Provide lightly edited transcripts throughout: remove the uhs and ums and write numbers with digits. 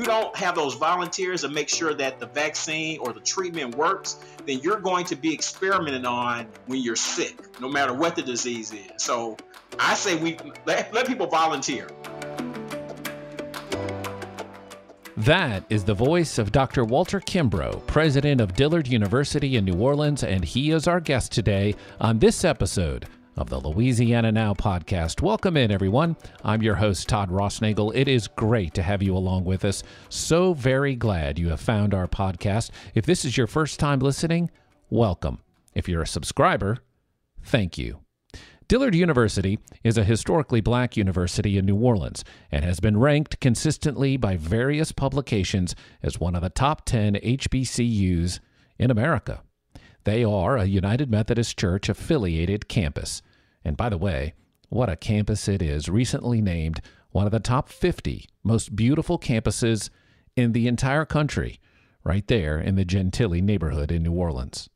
you don't have those volunteers to make sure that the vaccine or the treatment works, then you're going to be experimented on when you're sick, no matter what the disease is. So I say we let people volunteer. That is the voice of Dr. Walter Kimbrough, president of Dillard University in New Orleans, and he is our guest today on this episode of the Louisiana NOW podcast. Welcome in, everyone. I'm your host, Todd Rossnagel. It is great to have you along with us. So very glad you have found our podcast. If this is your first time listening, welcome. If you're a subscriber, thank you. Dillard University is a historically black university in New Orleans and has been ranked consistently by various publications as one of the top 10 HBCUs in America. They are a United Methodist Church affiliated campus. And by the way, what a campus it is, recently named one of the top 50 most beautiful campuses in the entire country, right there in the Gentilly neighborhood in New Orleans.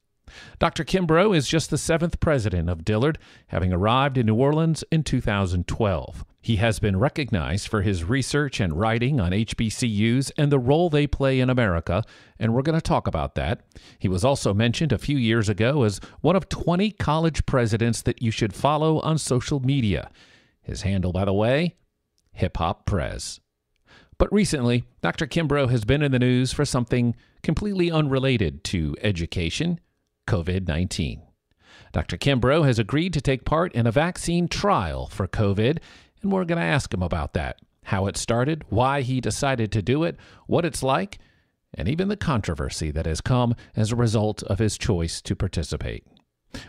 Dr. Kimbrough is just the 7th president of Dillard, having arrived in New Orleans in 2012. He has been recognized for his research and writing on HBCUs and the role they play in America, and we're going to talk about that. He was also mentioned a few years ago as one of 20 college presidents that you should follow on social media. His handle, by the way, Hip Hop Prez. But recently, Dr. Kimbrough has been in the news for something completely unrelated to education: COVID-19. Dr. Kimbrough has agreed to take part in a vaccine trial for COVID, and we're going to ask him about that, how it started, why he decided to do it, what it's like, and even the controversy that has come as a result of his choice to participate.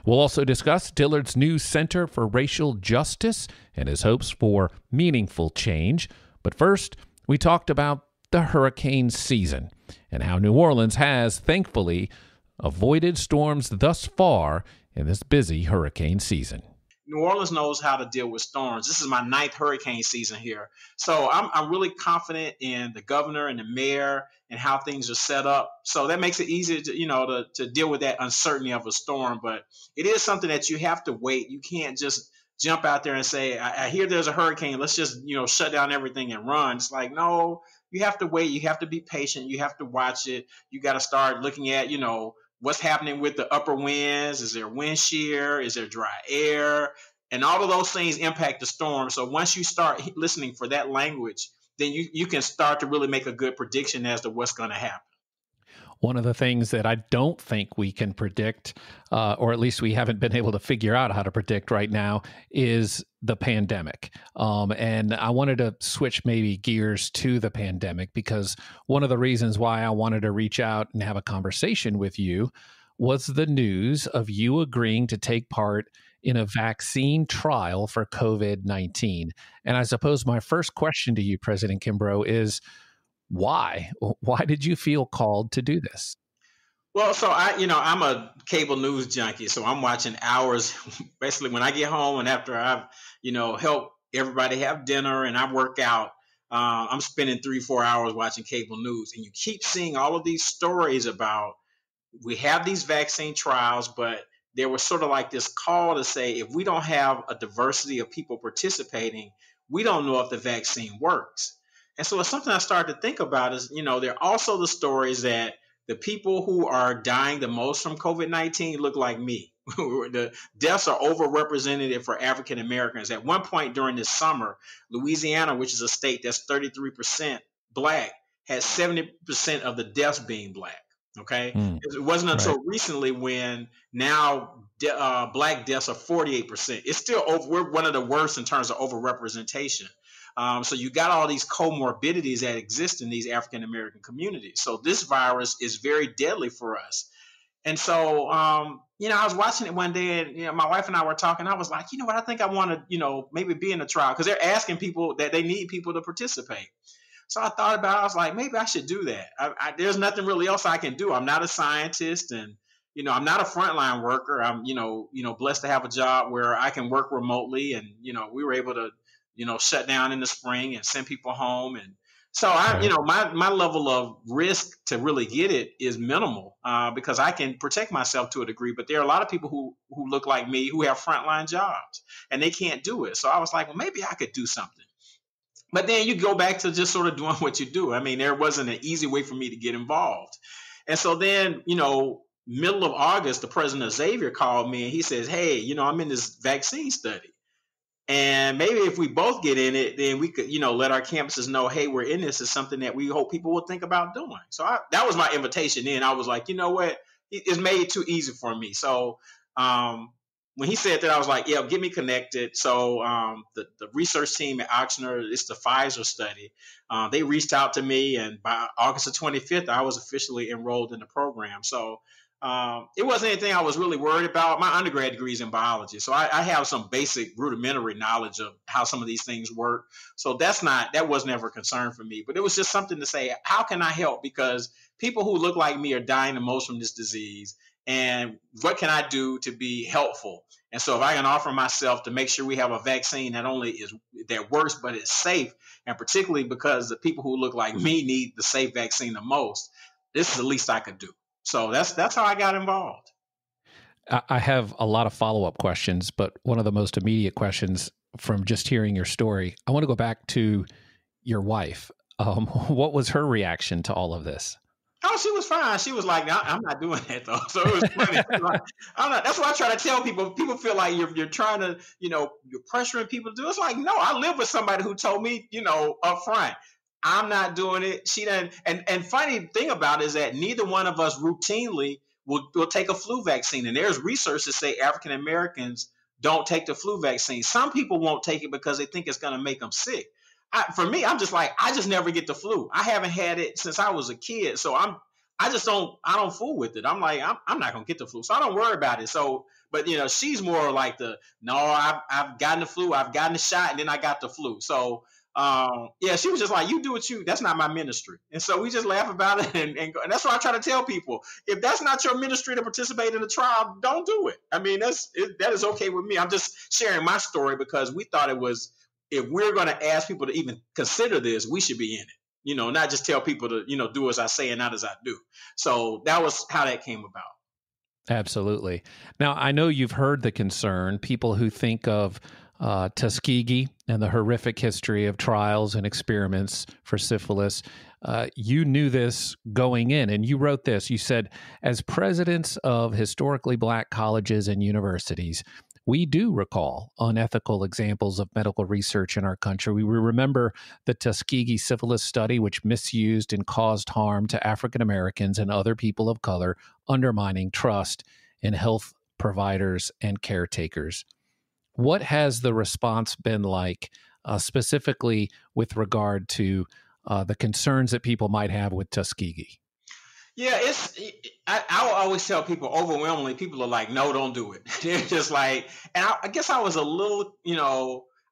We'll also discuss Dillard's new Center for Racial Justice and his hopes for meaningful change. But first, we talked about the hurricane season and how New Orleans has, thankfully, avoided storms thus far in this busy hurricane season. New Orleans knows how to deal with storms. This is my 9th hurricane season here. So I'm really confident in the governor and the mayor and how things are set up. So that makes it easy to deal with that uncertainty of a storm. But it is something that you have to wait. You can't just jump out there and say, I hear there's a hurricane. Let's just, shut down everything and run. It's like, no, you have to wait. You have to be patient. You have to watch it. You got to start looking at, what's happening with the upper winds? Is there wind shear? Is there dry air? And all of those things impact the storm. So once you start listening for that language, then you can start to really make a good prediction as to what's going to happen. One of the things that I don't think we can predict, or at least we haven't been able to figure out how to predict right now, is the pandemic. And I wanted to switch maybe gears to the pandemic because one of the reasons why I wanted to reach out and have a conversation with you was the news of you agreeing to take part in a vaccine trial for COVID-19. And I suppose my first question to you, President Kimbrough, is why? Why did you feel called to do this? Well, so I'm a cable news junkie, so I'm watching hours, basically when I get home and after I've, helped everybody have dinner and I work out, I'm spending 3-4 hours watching cable news. And you keep seeing all of these stories about, we have these vaccine trials, but there was sort of like this call to say, if we don't have a diversity of people participating, we don't know if the vaccine works. And so it's something I started to think about is, there are also the stories that the people who are dying the most from COVID-19 look like me. The deaths are overrepresented for African Americans. At one point during this summer, Louisiana, which is a state that's 33% black, had 70% of the deaths being black. Okay. It wasn't until recently when now black deaths are 48%. It's still we're one of the worst in terms of overrepresentation. So you got all these comorbidities that exist in these African American communities. So this virus is very deadly for us. And so, I was watching it one day and, my wife and I were talking. I was like, what, I think I want to, maybe be in a trial because they're asking people that they need people to participate. So I thought about it. I was like, maybe I should do that. There's nothing really else I can do. I'm not a scientist and, I'm not a frontline worker. I'm, blessed to have a job where I can work remotely. And, we were able to, shut down in the spring and send people home. And so my level of risk to really get it is minimal because I can protect myself to a degree. But there are a lot of people who look like me who have frontline jobs and they can't do it. So I was like, well, maybe I could do something. But then you go back to just sort of doing what you do. I mean, there wasn't an easy way for me to get involved. And so then, middle of August, the president of Xavier called me and he says, hey, I'm in this vaccine study. And maybe if we both get in it, then we could, let our campuses know, hey, we're in this. Is something that we hope people will think about doing. So that was my invitation in. I was like, you know what? It's made it too easy for me. So when he said that, I was like, yeah, get me connected. So the research team at Oxnard, it's the Pfizer study. They reached out to me, and by August the 25th, I was officially enrolled in the program. So it wasn't anything I was really worried about. My undergrad degree is in biology, so I have some basic rudimentary knowledge of how some of these things work. So that was never a concern for me. But it was just something to say, how can I help? Because people who look like me are dying the most from this disease. And what can I do to be helpful? And so if I can offer myself to make sure we have a vaccine that works, but it's safe, and particularly because the people who look like me need the safe vaccine the most, this is the least I could do. So that's how I got involved. I have a lot of follow-up questions, but one of the most immediate questions from just hearing your story, I want to go back to your wife. What was her reaction to all of this? Oh, she was fine. She was like, I'm not doing that though. So it was funny. Like, I'm not. That's what I try to tell people. People feel like you're trying to, you're pressuring people to do it. It's like, no, I live with somebody who told me, up front, I'm not doing it. She doesn't. And funny thing about it is that neither one of us routinely will take a flu vaccine. And there's research that say African Americans don't take the flu vaccine. Some people won't take it because they think it's going to make them sick. For me, I'm just like, I just never get the flu. I haven't had it since I was a kid. So I don't fool with it. I'm like, I'm not going to get the flu. So I don't worry about it. So, but she's more like I've gotten the flu. I've gotten the shot and then I got the flu. So, yeah, she was just like, you do what that's not my ministry. And so we just laugh about it. And that's what I try to tell people. If that's not your ministry to participate in a trial, don't do it. I mean, that is okay with me. I'm just sharing my story because we thought it was, if we're going to ask people to even consider this, we should be in it, not just tell people to, do as I say and not as I do. So that was how that came about. Absolutely. Now, I know you've heard the concern, people who think of Tuskegee and the horrific history of trials and experiments for syphilis. You knew this going in, and you wrote this. You said, as presidents of historically Black colleges and universities, we do recall unethical examples of medical research in our country. We remember the Tuskegee syphilis study, which misused and caused harm to African Americans and other people of color, undermining trust in health providers and caretakers. What has the response been like, specifically with regard to the concerns that people might have with Tuskegee? Yeah, I will always tell people, overwhelmingly, people are like, no, don't do it. They're just like, and I guess I was a little,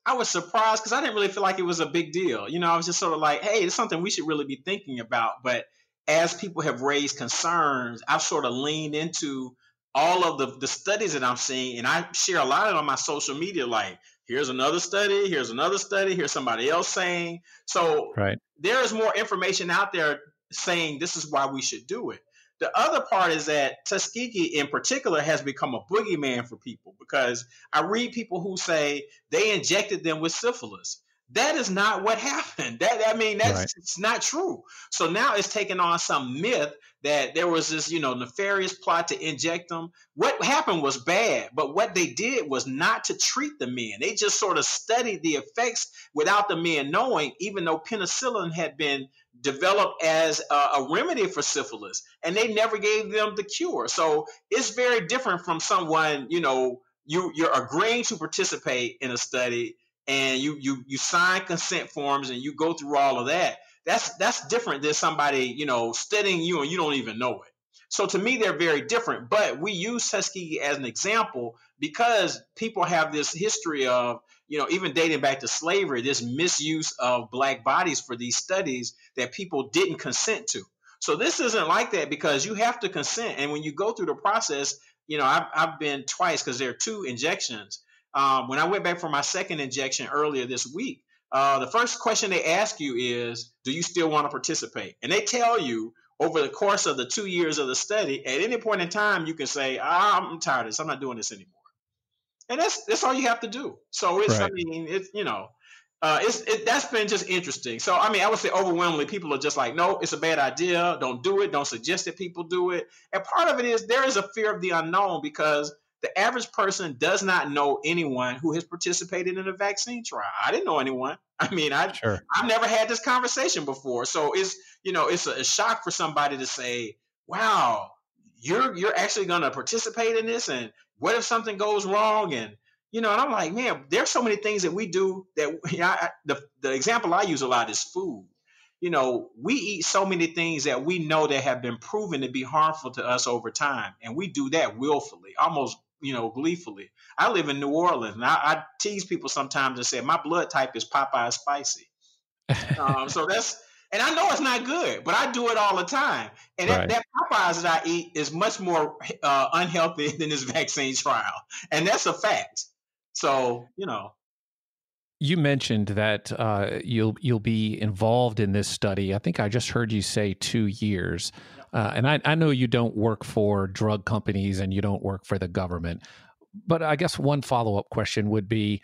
I was surprised because I didn't really feel like it was a big deal. I was just sort of like, hey, it's something we should really be thinking about. But as people have raised concerns, I've sort of leaned into all of the studies that I'm seeing, and I share a lot of it on my social media, like, here's another study, here's somebody else saying. So right. There is more information out there saying this is why we should do it. The other part is that Tuskegee in particular has become a boogeyman for people, because I read people who say they injected them with syphilis. That is not what happened. It's not true. So now it's taken on some myth that there was this, nefarious plot to inject them. What happened was bad, but what they did was not to treat the men. They just sort of studied the effects without the men knowing, even though penicillin had been developed as a remedy for syphilis, and they never gave them the cure. So it's very different from someone, you're agreeing to participate in a study, and you sign consent forms and you go through all of that. That's different than somebody, studying you and you don't even know it. So to me, they're very different. But we use Tuskegee as an example because people have this history of, even dating back to slavery, this misuse of Black bodies for these studies that people didn't consent to. So this isn't like that, because you have to consent. And when you go through the process, I've been twice because there are 2 injections. When I went back for my second injection earlier this week, the first question they ask you is, do you still want to participate? And they tell you over the course of the 2 years of the study, at any point in time, you can say, I'm tired of this. I'm not doing this anymore. And that's all you have to do. So it's, right. That's been just interesting. So, I mean, I would say overwhelmingly people are just like, no, it's a bad idea. Don't do it. Don't suggest that people do it. And part of it is there is a fear of the unknown because the average person does not know anyone who has participated in a vaccine trial. I didn't know anyone. I mean, I've never had this conversation before. So it's a shock for somebody to say, wow, you're actually going to participate in this. And what if something goes wrong? And and I'm like, man, there's so many things that we do that the example I use a lot is food. We eat so many things that we know that have been proven to be harmful to us over time. And we do that willfully, almost, gleefully. I live in New Orleans and I tease people sometimes and say my blood type is Popeye spicy. And I know it's not good, but I do it all the time. And that Popeyes that I eat is much more unhealthy than this vaccine trial. And that's a fact. So, You mentioned that you'll be involved in this study. I think I just heard you say 2 years. And I know you don't work for drug companies and you don't work for the government. But I guess one follow-up question would be,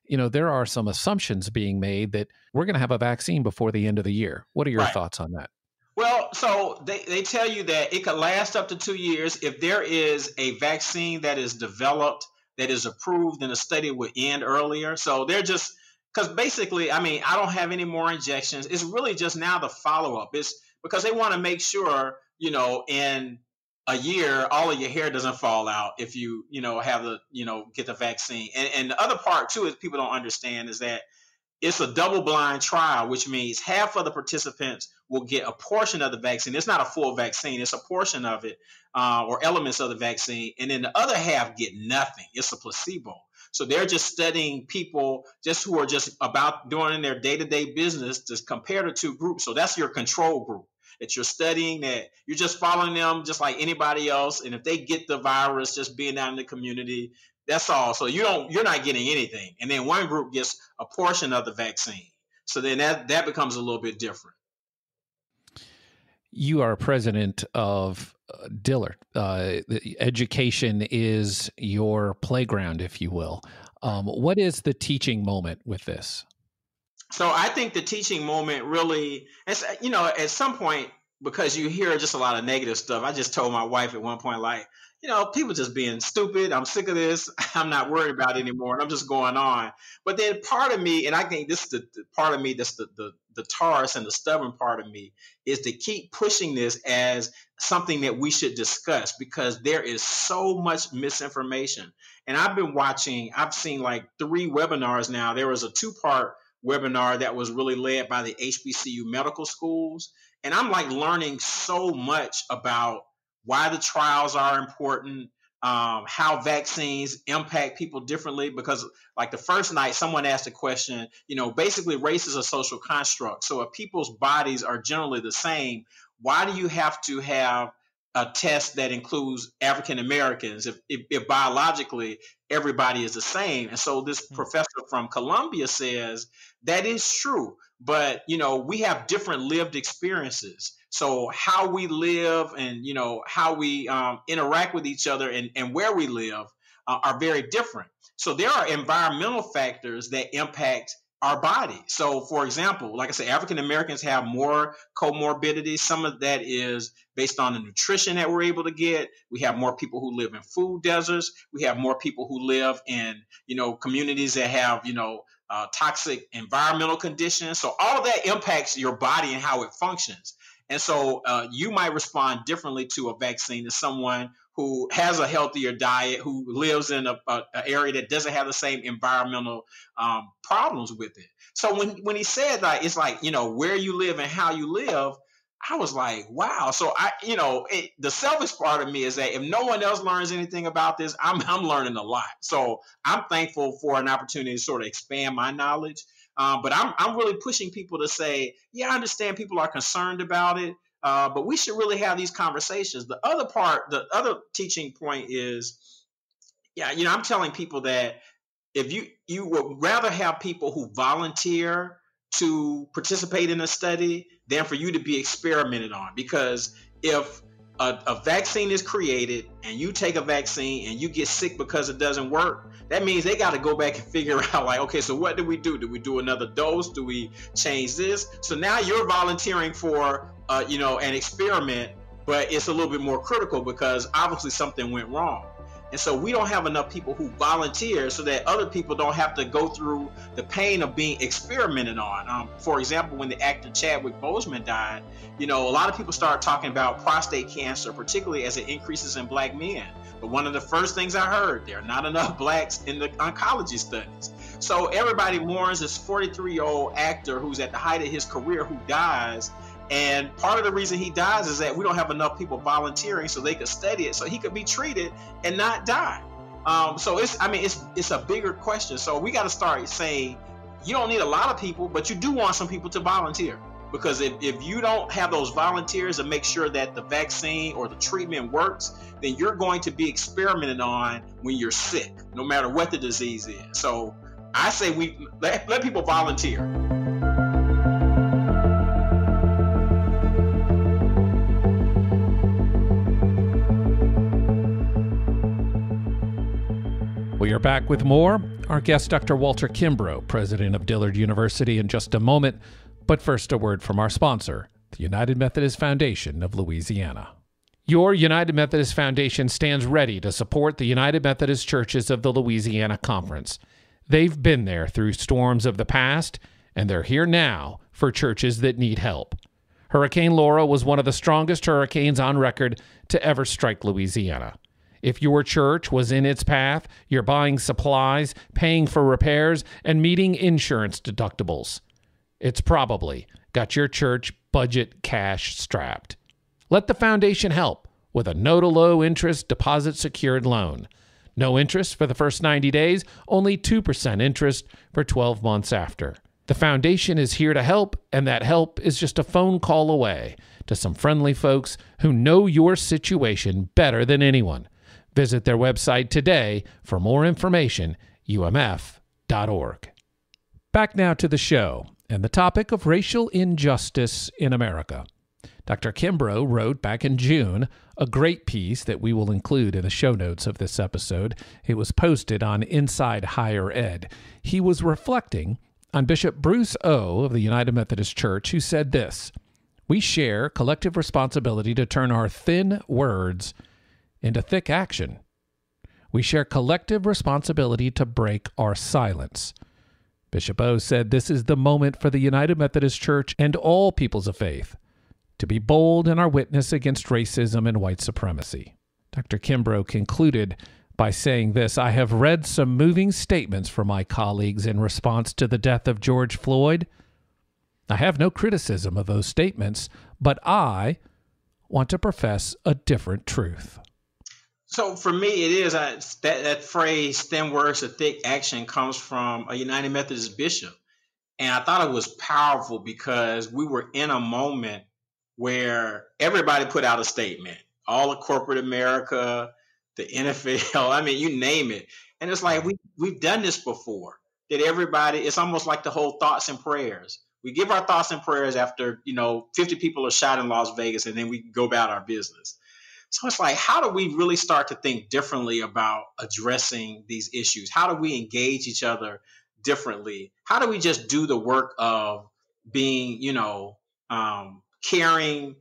there are some assumptions being made that we're going to have a vaccine before the end of the year. What are your thoughts on that? Well, so they tell you that it could last up to 2 years if there is a vaccine that is developed, that is approved, and the study would end earlier. So they're just, because basically, I mean, I don't have any more injections. It's really just now the follow-up. It's because they want to make sure, in a year, all of your hair doesn't fall out if you, have get the vaccine. And the other part too is people don't understand is that it's a double-blind trial, which means half of the participants will get a portion of the vaccine. It's not a full vaccine. It's a portion of it or elements of the vaccine. And then the other half get nothing. It's a placebo. So they're just studying people just who are just about doing their day-to-day business to compare the two groups. So that's your control group that you're studying, that you're just following them just like anybody else. And if they get the virus, just being out in the community, that's all. So you're not getting anything. And then one group gets a portion of the vaccine. So then that becomes a little bit different. You are president of Dillard. Education is your playground, if you will. What is the teaching moment with this? So I think the teaching moment really, at some point, because you hear just a lot of negative stuff. I just told my wife at one point, like, people just being stupid. I'm sick of this. I'm not worried about it anymore. And I'm just going on. But then part of me, and I think this is the part of me that's the Taurus and the stubborn part of me, is to keep pushing this as something that we should discuss because there is so much misinformation. And I've seen like 3 webinars now. There was a 2-part webinar that was really led by the HBCU medical schools. And I'm like learning so much about why the trials are important, how vaccines impact people differently. Because like the first night, someone asked a question, basically race is a social construct. So if people's bodies are generally the same, why do you have to have a test that includes African Americans if biologically everybody is the same? And so this professor from Columbia says that is true, but we have different lived experiences. So how we live and how we interact with each other and where we live are very different. So there are environmental factors that impact our body. So for example, like I said, African Americans have more comorbidities. Some of that is based on the nutrition that we're able to get. We have more people who live in food deserts. We have more people who live in, communities that have, toxic environmental conditions. So all of that impacts your body and how it functions. And so you might respond differently to a vaccine than someone who has a healthier diet, who lives in an area that doesn't have the same environmental problems with it. So when he said that, it's like, where you live and how you live, I was like, wow. So the selfish part of me is that if no one else learns anything about this, I'm learning a lot. So I'm thankful for an opportunity to sort of expand my knowledge. But I'm really pushing people to say, yeah, I understand people are concerned about it, but we should really have these conversations. The other teaching point is, I'm telling people that if you would rather have people who volunteer to participate in a study than for you to be experimented on, because if a vaccine is created and you take a vaccine and you get sick because it doesn't work, that means they got to go back and figure out like, okay, so what do we do? Do we do another dose? Do we change this? So now you're volunteering for, an experiment, but it's a little bit more critical because obviously something went wrong. And so we don't have enough people who volunteer so that other people don't have to go through the pain of being experimented on. For example, when the actor Chadwick Boseman died, a lot of people started talking about prostate cancer, particularly as it increases in Black men. But one of the first things I heard, there are not enough Blacks in the oncology studies. So everybody mourns this 43-year-old actor who's at the height of his career who dies. And part of the reason he dies is that we don't have enough people volunteering so they could study it so he could be treated and not die. So it's a bigger question. So we got to start saying you don't need a lot of people, but you do want some people to volunteer. Because if you don't have those volunteers to make sure that the vaccine or the treatment works, then you're going to be experimented on when you're sick, no matter what the disease is. So I say we let people volunteer. We are back with more. Our guest, Dr. Walter Kimbrough, president of Dillard University, in just a moment. But first, a word from our sponsor, the United Methodist Foundation of Louisiana. Your United Methodist Foundation stands ready to support the United Methodist Churches of the Louisiana Conference. They've been there through storms of the past, and they're here now for churches that need help. Hurricane Laura was one of the strongest hurricanes on record to ever strike Louisiana. If your church was in its path, you're buying supplies, paying for repairs, and meeting insurance deductibles. It's probably got your church budget cash strapped. Let the foundation help with a no-to-low interest deposit secured loan. No interest for the first 90 days, only 2% interest for 12 months after. The foundation is here to help, and that help is just a phone call away to some friendly folks who know your situation better than anyone. Visit their website today for more information, umf.org. Back now to the show and the topic of racial injustice in America. Dr. Kimbrough wrote back in June a great piece that we will include in the show notes of this episode. It was posted on Inside Higher Ed. He was reflecting on Bishop Bruce O. of the United Methodist Church, who said this: "We share collective responsibility to turn our thin words into thick action. We share collective responsibility to break our silence." Bishop O said this is the moment for the United Methodist Church and all peoples of faith to be bold in our witness against racism and white supremacy. Dr. Kimbrough concluded by saying this: "I have read some moving statements from my colleagues in response to the death of George Floyd. I have no criticism of those statements, but I want to profess a different truth." So for me, it is that phrase, thin words to thick action, comes from a United Methodist bishop. And I thought it was powerful because we were in a moment where everybody put out a statement, all of corporate America, the NFL, you name it. And it's like, we've done this before, that everybody, it's almost like the whole thoughts and prayers. We give our thoughts and prayers after, 50 people are shot in Las Vegas, and then we go about our business. So it's like, how do we really start to think differently about addressing these issues? How do we engage each other differently? How do we just do the work of being, caring,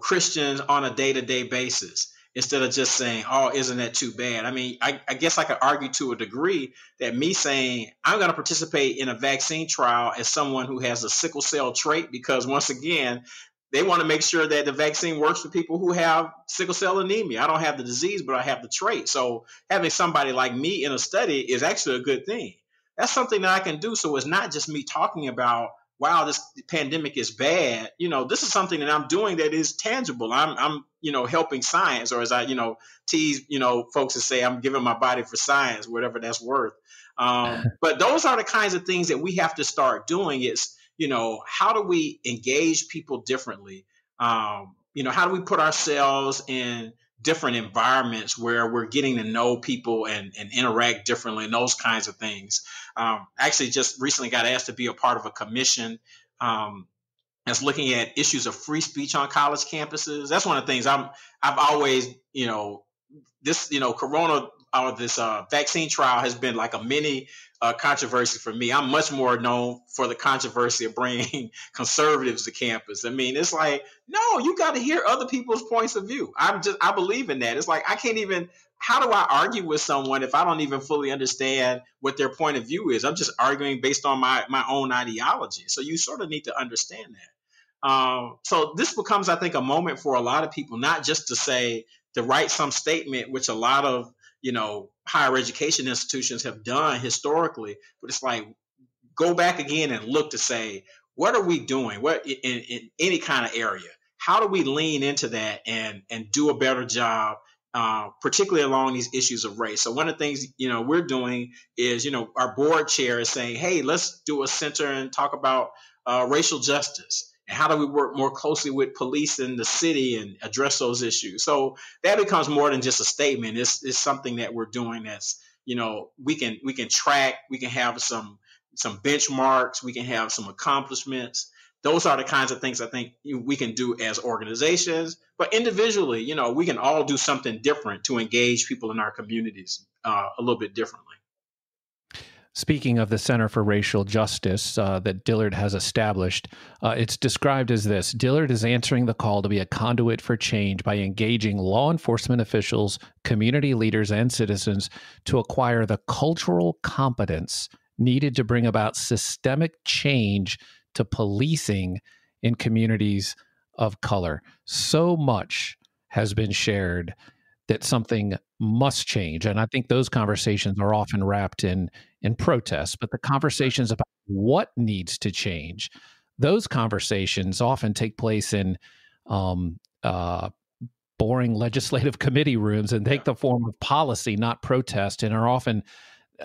Christians on a day-to-day basis instead of just saying, oh, isn't that too bad? I guess I could argue to a degree that me saying I'm going to participate in a vaccine trial as someone who has a sickle cell trait, because once again, they want to make sure that the vaccine works for people who have sickle cell anemia. I don't have the disease, but I have the trait. So having somebody like me in a study is actually a good thing. That's something that I can do. So it's not just me talking about, wow, this pandemic is bad. This is something that I'm doing that is tangible. I'm helping science, or as I, tease, folks that say I'm giving my body for science, whatever that's worth. But those are the kinds of things that we have to start doing. It's, how do we engage people differently? How do we put ourselves in different environments where we're getting to know people and interact differently and those kinds of things? Actually, just recently got asked to be a part of a commission That's looking at issues of free speech on college campuses. That's one of the things I've always, this, corona or this vaccine trial has been like a mini controversy for me. I'm much more known for the controversy of bringing conservatives to campus. I mean, it's like, no, you got to hear other people's points of view. I believe in that. It's like, I can't even, how do I argue with someone if I don't even fully understand what their point of view is? I'm just arguing based on my own ideology. So you sort of need to understand that. So this becomes, I think, a moment for a lot of people, not just to write some statement, which a lot of, higher education institutions have done historically, but it's like, go back again and look to say, what are we doing? What in any kind of area? How do we lean into that and do a better job, particularly along these issues of race? So one of the things, we're doing is, our board chair is saying, hey, let's do a center and talk about racial justice. And how do we work more closely with police in the city and address those issues? So that becomes more than just a statement. It's something that we're doing that's, we can track, we can have some benchmarks, we can have some accomplishments. Those are the kinds of things I think we can do as organizations, but individually, we can all do something different to engage people in our communities a little bit differently. Speaking of the Center for Racial Justice that Dillard has established, it's described as this: Dillard is answering the call to be a conduit for change by engaging law enforcement officials, community leaders, and citizens to acquire the cultural competence needed to bring about systemic change to policing in communities of color. So much has been shared that something must change. And I think those conversations are often wrapped in protests, but the conversations about what needs to change, those conversations often take place in boring legislative committee rooms and take the form of policy, not protest, and are often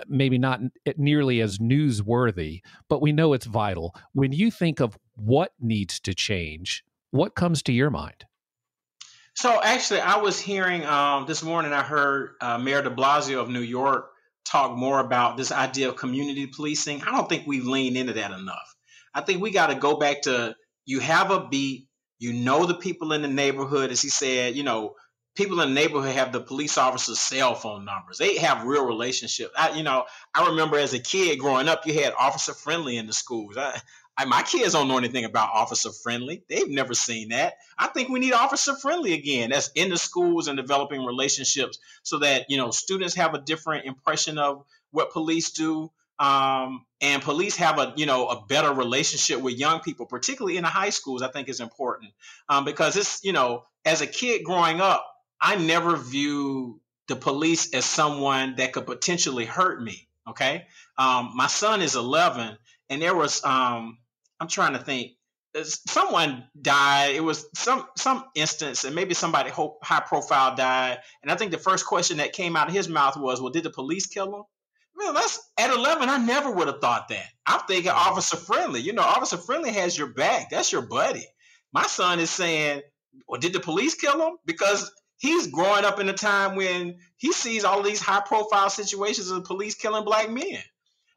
maybe not nearly as newsworthy, but we know it's vital. When you think of what needs to change, what comes to your mind? So actually, I was hearing this morning, I heard Mayor de Blasio of New York talk more about this idea of community policing. I don't think we've leaned into that enough. I think we got to go back to, you have a beat, the people in the neighborhood, as he said, people in the neighborhood have the police officers' cell phone numbers. They have real relationships. I remember as a kid growing up, you had Officer Friendly in the schools. My kids don't know anything about Officer Friendly. They've never seen that. I think we need Officer Friendly again. That's in the schools and developing relationships so that, students have a different impression of what police do. And police have a better relationship with young people, particularly in the high schools, I think is important. Because it's, as a kid growing up, I never view the police as someone that could potentially hurt me. Okay. My son is 11 and there was, I'm trying to think, someone died. It was some instance and maybe somebody high profile died. And I think the first question that came out of his mouth was, well, did the police kill him? Well, that's at 11. I never would have thought that. I'm thinking Officer Friendly. Officer Friendly has your back. That's your buddy. My son is saying, well, did the police kill him? Because he's growing up in a time when he sees all these high profile situations of police killing Black men.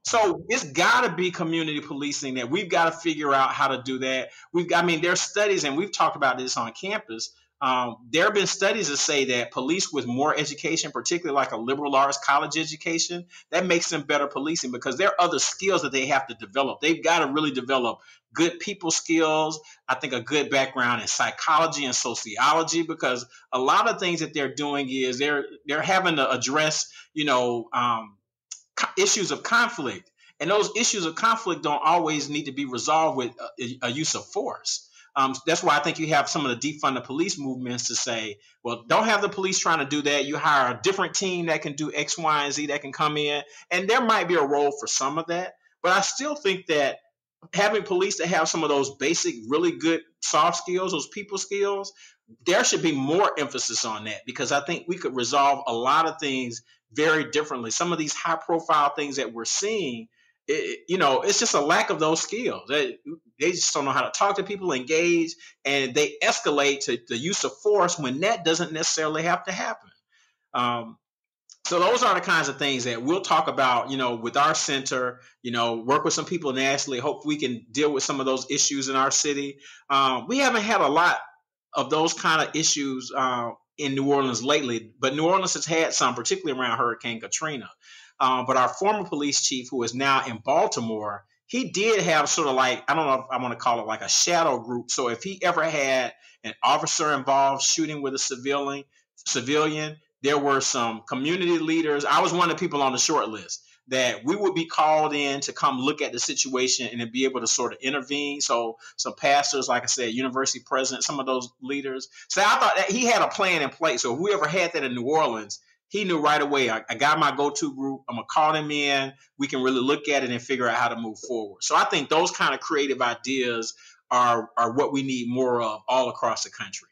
So it's got to be community policing that we've got to figure out how to do that. There's studies, and we've talked about this on campus. There have been studies that say that police with more education, particularly like a liberal arts college education, that makes them better policing because there are other skills that they have to develop. They've got to really develop good people skills. I think a good background in psychology and sociology, because a lot of things that they're doing is they're having to address, issues of conflict. And those issues of conflict don't always need to be resolved with a use of force. That's why I think you have some of the defund the police movements to say, well, don't have the police trying to do that. You hire a different team that can do X, Y, and Z that can come in. And there might be a role for some of that. But I still think that having police that have some of those basic, really good soft skills, those people skills, there should be more emphasis on that, because I think we could resolve a lot of things very differently. Some of these high profile things that we're seeing, it's just a lack of those skills. They just don't know how to talk to people, engage, and they escalate to the use of force when that doesn't necessarily have to happen. So those are the kinds of things that we'll talk about, with our center, work with some people nationally, hope we can deal with some of those issues in our city. We haven't had a lot of those kind of issues in New Orleans lately, but New Orleans has had some, particularly around Hurricane Katrina. But our former police chief, who is now in Baltimore, he did have sort of like, I don't know if I want to call it like a shadow group. So if he ever had an officer involved shooting with a civilian, there were some community leaders. I was one of the people on the short list that we would be called in to come look at the situation and then be able to sort of intervene. So some pastors, like I said, university president, some of those leaders. So I thought that he had a plan in place. So if we ever had that in New Orleans, he knew right away, I got my go-to group. I'm going to call them in. We can really look at it and figure out how to move forward. So I think those kind of creative ideas are what we need more of all across the country.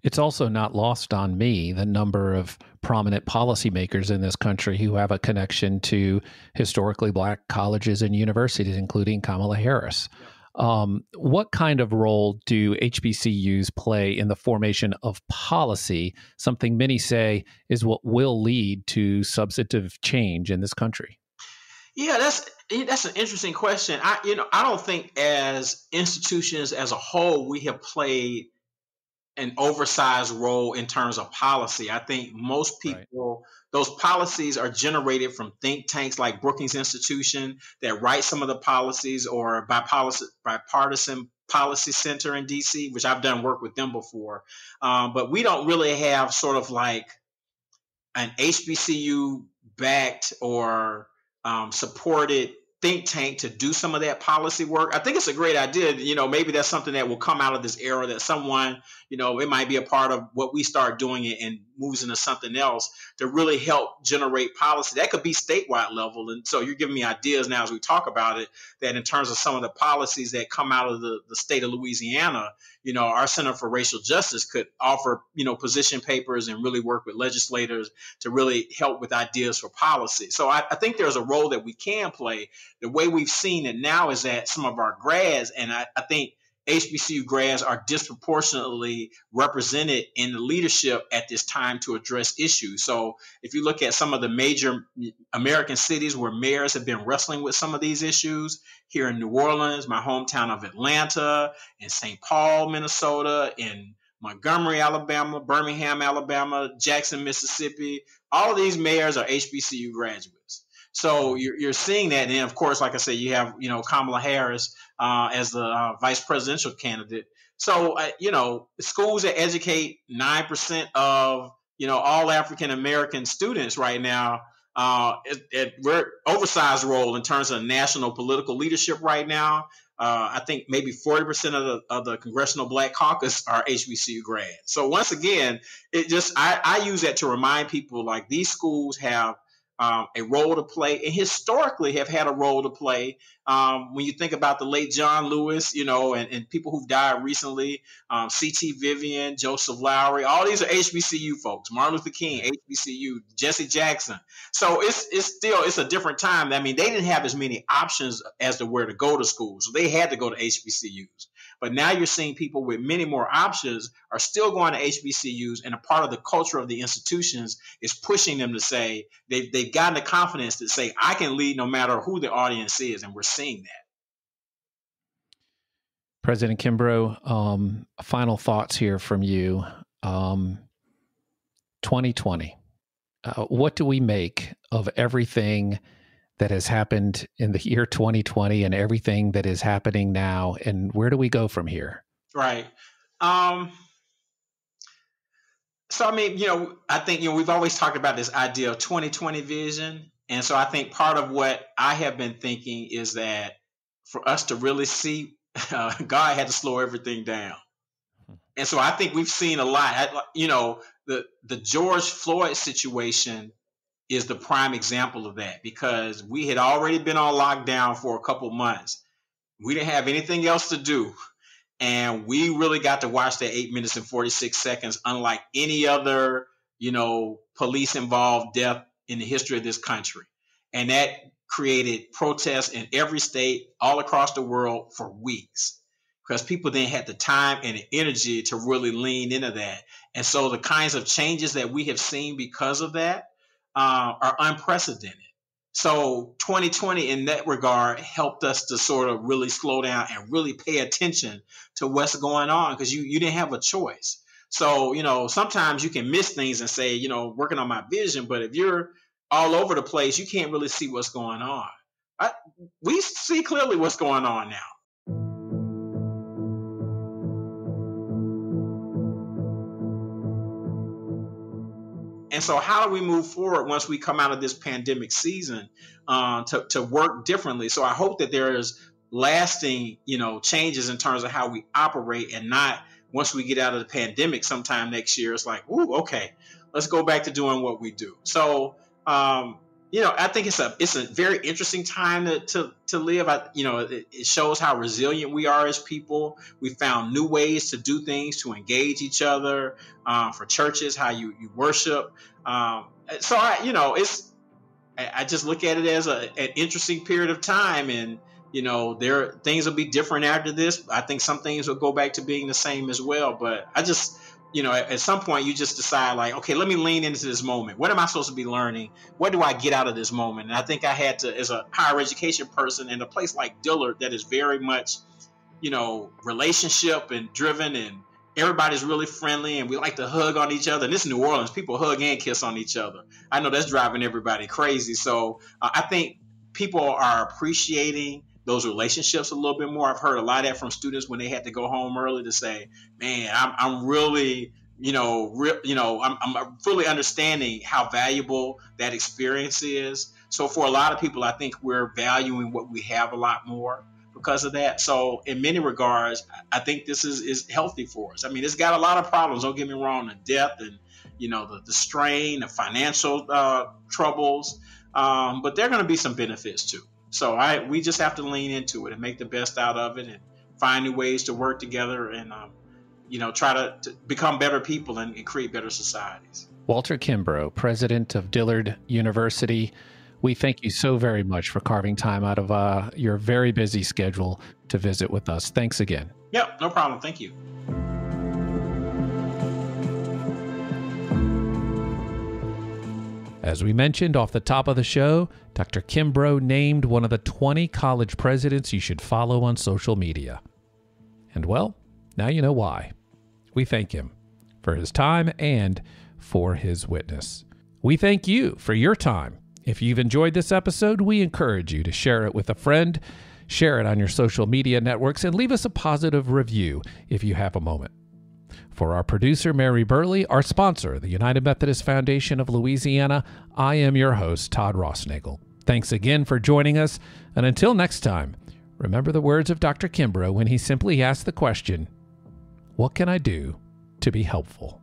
It's also not lost on me the number of prominent policymakers in this country who have a connection to historically Black colleges and universities, including Kamala Harris. What kind of role do HBCUs play in the formation of policy, something many say is what will lead to substantive change in this country? Yeah, that's an interesting question. I don't think as institutions as a whole we have played an oversized role in terms of policy. I think most people, those policies are generated from think tanks like Brookings Institution that write some of the policies, or Bipartisan Policy Center in DC, which I've done work with them before. But we don't really have sort of like an HBCU backed or supported think tank to do some of that policy work. I think it's a great idea. Maybe that's something that will come out of this era, that someone, it might be a part of what we start doing and moves into something else to really help generate policy. That could be statewide level. And so you're giving me ideas now as we talk about it, that in terms of some of the policies that come out of the state of Louisiana, our Center for Racial Justice could offer, position papers and really work with legislators to really help with ideas for policy. So I think there's a role that we can play. The way we've seen it now is that some of our grads, and I think HBCU grads are disproportionately represented in the leadership at this time to address issues. So if you look at some of the major American cities where mayors have been wrestling with some of these issues, here in New Orleans, my hometown of Atlanta, in St. Paul, Minnesota, in Montgomery, Alabama, Birmingham, Alabama, Jackson, Mississippi, all of these mayors are HBCU graduates. So you're seeing that. And then, of course, like I said, you have, Kamala Harris as the vice presidential candidate. So, schools that educate 9% of, all African-American students right now, we're oversized role in terms of national political leadership right now. I think maybe 40% of the Congressional Black Caucus are HBCU grads. So once again, I use that to remind people, like, these schools have a role to play, and historically have had a role to play. When you think about the late John Lewis, and people who've died recently, C.T. Vivian, Joseph Lowry, all these are HBCU folks. Martin Luther King, HBCU, Jesse Jackson. So it's a different time. I mean, they didn't have as many options as to where to go to school, so they had to go to HBCUs. But now you're seeing people with many more options are still going to HBCUs, and a part of the culture of the institutions is pushing them to say they've gotten the confidence to say, I can lead no matter who the audience is, and we're seeing that. President Kimbrough, final thoughts here from you. 2020, what do we make of everything that has happened in the year 2020 and everything that is happening now, and where do we go from here? Right. So, I mean, I think, we've always talked about this idea of 2020 vision. And so I think part of what I have been thinking is that for us to really see, God had to slow everything down. And so I think we've seen a lot. The George Floyd situation is the prime example of that, because we had already been on lockdown for a couple months. We didn't have anything else to do. And we really got to watch that 8 minutes and 46 seconds, unlike any other, police involved death in the history of this country. And that created protests in every state all across the world for weeks, because people then had the time and the energy to really lean into that. And so the kinds of changes that we have seen because of that, are unprecedented. So 2020 in that regard helped us to sort of really slow down and really pay attention to what's going on, because you didn't have a choice. So, sometimes you can miss things and say, working on my vision, but if you're all over the place, you can't really see what's going on. We see clearly what's going on now. And so how do we move forward once we come out of this pandemic season to work differently? So I hope that there is lasting, changes in terms of how we operate, and not once we get out of the pandemic sometime next year, it's like, ooh, okay, let's go back to doing what we do. So, I think it's a very interesting time to live. It shows how resilient we are as people. We found new ways to do things, to engage each other, for churches, how you worship. So I just look at it as an interesting period of time, and things will be different after this. I think some things will go back to being the same as well. But I just, at some point you just decide, like, okay, let me lean into this moment. What am I supposed to be learning? What do I get out of this moment? And I think I had to, as a higher education person in a place like Dillard that is very much, relationship and driven, and everybody's really friendly, and we like to hug on each other. And this is New Orleans, people hug and kiss on each other. I know that's driving everybody crazy. So I think people are appreciating those relationships a little bit more. I've heard a lot of that from students when they had to go home early to say, man, I'm really, I'm fully understanding how valuable that experience is. So for a lot of people, I think we're valuing what we have a lot more because of that. So in many regards, I think this is healthy for us. I mean, it's got a lot of problems. Don't get me wrong, the death and, the strain, the financial troubles, but there are going to be some benefits too. So we just have to lean into it and make the best out of it, and find new ways to work together, and try to become better people and create better societies. Walter Kimbrough, President of Dillard University, we thank you so very much for carving time out of your very busy schedule to visit with us. Thanks again. Yep, no problem. Thank you. As we mentioned off the top of the show, Dr. Kimbrough named one of the 20 college presidents you should follow on social media. And well, now you know why. We thank him for his time and for his witness. We thank you for your time. If you've enjoyed this episode, we encourage you to share it with a friend, share it on your social media networks, and leave us a positive review if you have a moment. For our producer, Mary Burley, our sponsor, the United Methodist Foundation of Louisiana, I am your host, Todd Rossnagel. Thanks again for joining us, and until next time, remember the words of Dr. Kimbrough when he simply asked the question, what can I do to be helpful?